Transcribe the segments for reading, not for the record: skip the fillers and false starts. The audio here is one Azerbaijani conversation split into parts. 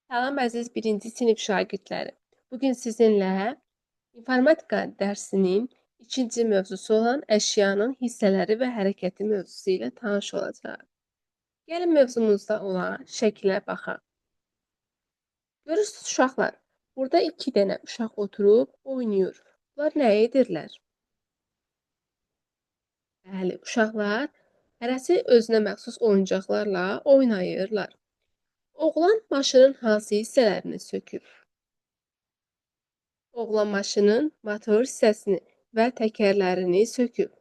Salam əziz birinci sinif şagirdləri. Bugün sizinlə informatika dərsinin ikinci mövzusu olan əşyanın hissələri və hərəkəti mövzusu ilə tanış olacağıq. Gəlin mövzumuzda olan şəklə baxaq. Görürsünüz uşaqlar, burada 2 dənə uşaq oturub oynayır. Bunlar nə edirlər? Bəli, uşaqlar hərəsi özünə məxsus oyuncaqlarla oynayırlar. Oğlan maşının hansı hissələrini söküb? Oğlan maşının motor hissəsini və təkərlərini söküb.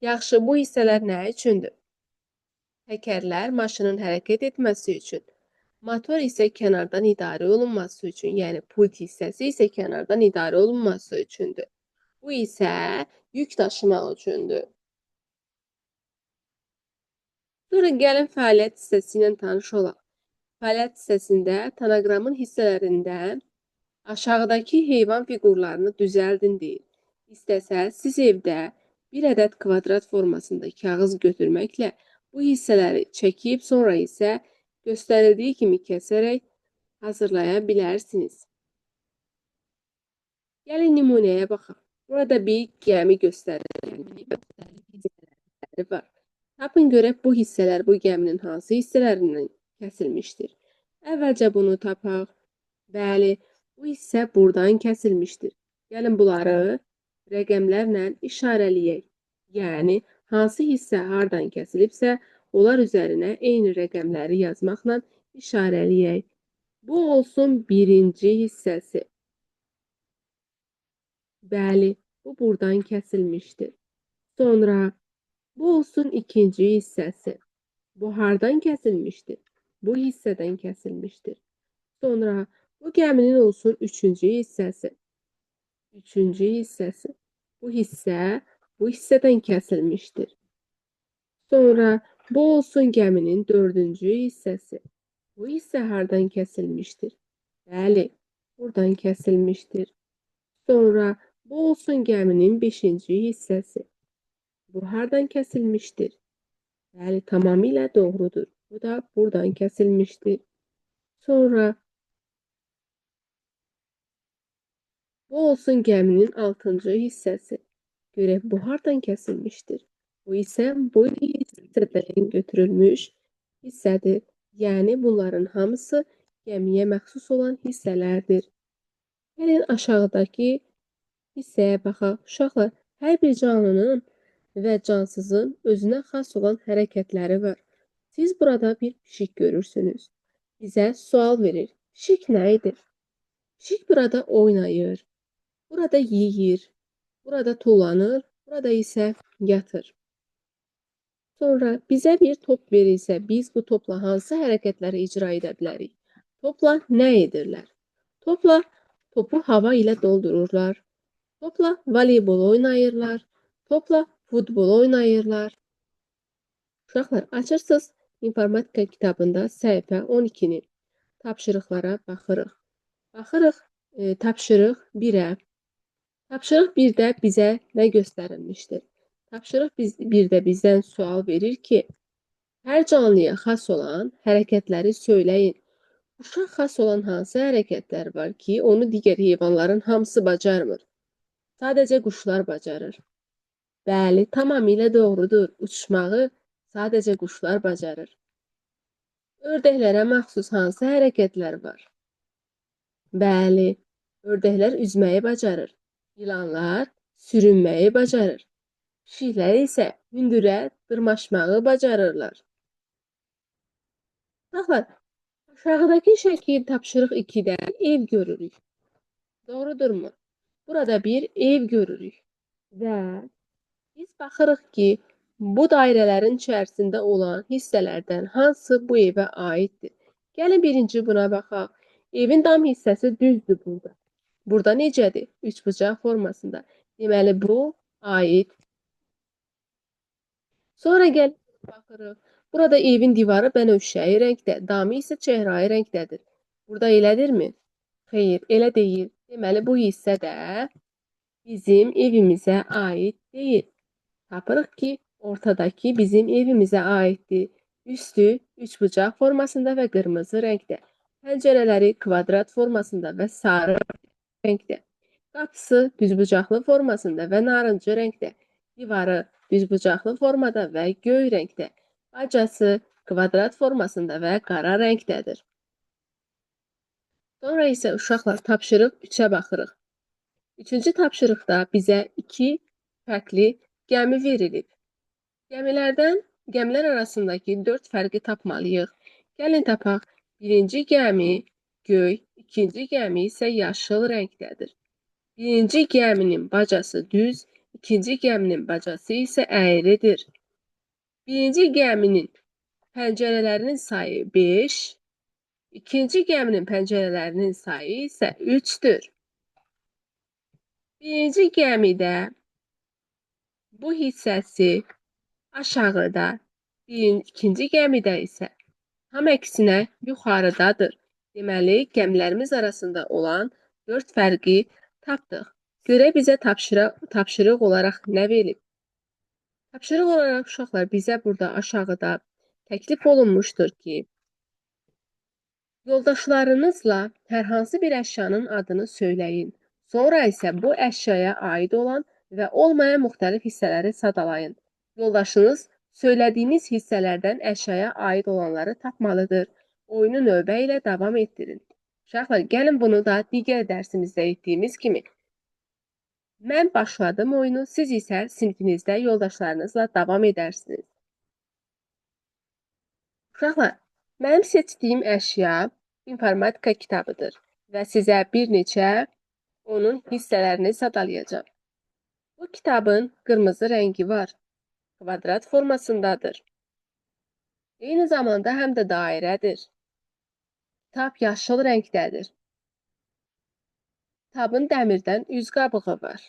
Yaxşı, bu hissələr nə üçündür? Təkərlər maşının hərəkət etməsi üçün. Motor isə kənardan idarə olunması üçün, yəni pult hissəsi isə kənardan idarə olunması üçündür. Bu isə yük daşımaq üçündür. Sonra gəlin fəaliyyət hissəsi ilə tanış olaq. Fəaliyyət hissəsində tonoqramın hissələrindən aşağıdakı heyvan fiqurlarını düzəldin deyir. İstəsəz, siz evdə bir ədəd kvadrat formasında kağız götürməklə bu hissələri çəkib, sonra isə göstərildiyi kimi kəsərək hazırlaya bilərsiniz. Gəlin nümunəyə baxaq. Burada bir gəmi göstərilir var. Tapın görək bu hissələr bu gəminin hansı hissələrindən kəsilmişdir. Əvvəlcə bunu tapaq. Bəli, bu hissə buradan kəsilmişdir. Gəlin bunları rəqəmlərlə işarələyək. Yəni, hansı hissə hardan kəsilibsə, onlar üzərinə eyni rəqəmləri yazmaqla işarələyək. Bu olsun birinci hissəsi. Bəli, bu buradan kəsilmişdir. Sonra, bu olsun ikinci hissəsi. Bu hardan kəsilmişdir? Bu hissədən kəsilmişdir. Sonra, bu gəminin olsun üçüncü hissəsi. Üçüncü hissəsi. Bu hissə bu hissədən kəsilmişdir. Sonra bu olsun gəminin dördüncü hissəsi. Bu hissə hardan kəsilmişdir? Bəli, buradan kəsilmişdir. Sonra bu olsun gəminin beşinci hissəsi. Bu hardan kəsilmişdir? Bəli, tamamilə doğrudur. Bu da buradan kəsilmişdir. Sonra bu olsun gəminin 6-cı hissəsi. Görək, bu hardan kəsilmişdir? Bu isə bu hissədən götürülmüş hissədir. Yəni, bunların hamısı gəmiyə məxsus olan hissələrdir. Gəlin, aşağıdakı hissəyə baxaq. Uşaqlar, hər bir canlının və cansızın özünə xas olan hərəkətləri var. Siz burada bir pişik görürsünüz. Bizə sual verir. Pişik nə edir? Pişik burada oynayır. Burada yeyir, burada tullanır, burada isə yatır. Sonra bizə bir top verilsə, biz bu topla hansı hərəkətləri icra edə bilərik? Topla nə edirlər? Topla topu hava ilə doldururlar. Topla voleybol oynayırlar. Topla futbol oynayırlar. Uşaqlar, açırsınız informatika kitabında səhifə 12-nin tapşırıqlara baxırıq. Baxırıq tapşırıq 1-ə. Tapşırıq 1-də bizə nə göstərilmişdir? Tapşırıq 1-də bizdən sual verir ki, hər canlıya xas olan hərəkətləri söyləyin. Uşaq xas olan hansı hərəkətlər var ki, onu digər heyvanların hamısı bacarmır? Sadəcə quşlar bacarır. Bəli, tamamilə doğrudur. Uçmağı sadəcə quşlar bacarır. Ördəklərə məxsus hansı hərəkətlər var? Bəli, ördəklər üzməyi bacarır. Yılanlar sürünməyi bacarır. Pişiklər isə hündürə dırmaşmağı bacarırlar. Baxın, aşağıdakı şəkil tapşırıq 2-də ev görürük. Doğrudurmu? Burada bir ev görürük. Və biz baxırıq ki, bu dairələrin içərisində olan hissələrdən hansı bu evə aiddir? Gəlin birinci buna baxaq. Evin dam hissəsi düzdür burada. Burada necədir? Üçbucaq formasında. Deməli, bu aid. Sonra gəlin baxırıq. Burada evin divarı bənövşəyi rəngdə, damı isə çəhrayı rəngdədir. Burada elədirmi? Xeyr, elə deyil. Deməli, bu hissə də bizim evimizə aid deyil. Tapırıq ki, ortadakı bizim evimizə aiddir. Üstü üçbucaq formasında və qırmızı rəngdə. Pəncərələri kvadrat formasında və sarı rəngdə. Qapısı düzbucaqlı formasında və narıncı rəngdə. Divarı düzbucaqlı formada və göy rəngdə. Bacası kvadrat formasında və qara rəngdədir. Sonra isə uşaqlar tapşırıq 3-ə baxırıq. Üçüncü tapşırıqda bizə 2 fərqli gəmi verilib. Gəmilər arasındakı 4 fərqi tapmalıyıq. Gəlin tapaq. Birinci gəmi göy, ikinci gəmi isə yaşıl rəngdədir. Birinci gəminin bacası düz, ikinci gəminin bacası isə əyridir. Birinci gəminin pəncərələrinin sayı 5, ikinci gəminin pəncərələrinin sayı isə 3-dür. Birinci gəmidə bu hissəsi aşağıda, ikinci gəmidə isə tam əksinə yuxarıdadır. Deməli, gəmilərimiz arasında olan 4 fərqi tapdıq. Görək bizə tapşırıq olaraq nə verilib? Tapşırıq olaraq uşaqlar bizə burada aşağıda təklif olunmuşdur ki, yoldaşlarınızla hər hansı bir əşyanın adını söyləyin. Sonra isə bu əşyaya aid olan və olmayan müxtəlif hissələri sadalayın. Yoldaşınız söylədiyiniz hissələrdən əşyaya aid olanları tapmalıdır. Oyunu növbə ilə davam etdirin. Uşaqlar, gəlin bunu da digər dərsimizdə etdiyimiz kimi. Mən başladım oyunu, siz isə sinfinizdə yoldaşlarınızla davam edərsiniz. Uşaqlar, mənim seçdiyim əşya informatika kitabıdır və sizə bir neçə onun hissələrini sadalayacağam. Bu kitabın qırmızı rəngi var. Kvadrat formasındadır. Eyni zamanda həm də dairədir. Kitab yaşıl rəngdədir. Kitabın dəmirdən üz qabığı var.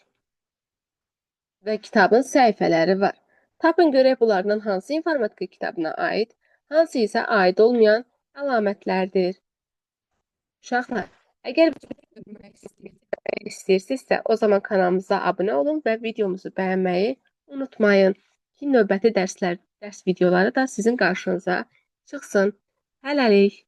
Və kitabın səhifələri var. Tapın görək bunlardan hansı informatika kitabına aid, hansı isə aid olmayan əlamətlərdir. Uşaqlar, əgər istəyirsinizsə, o zaman kanalımıza abunə olun və videomuzu bəyənməyi unutmayın ki, növbəti dərs videoları da sizin qarşınıza çıxsın. Hələlik.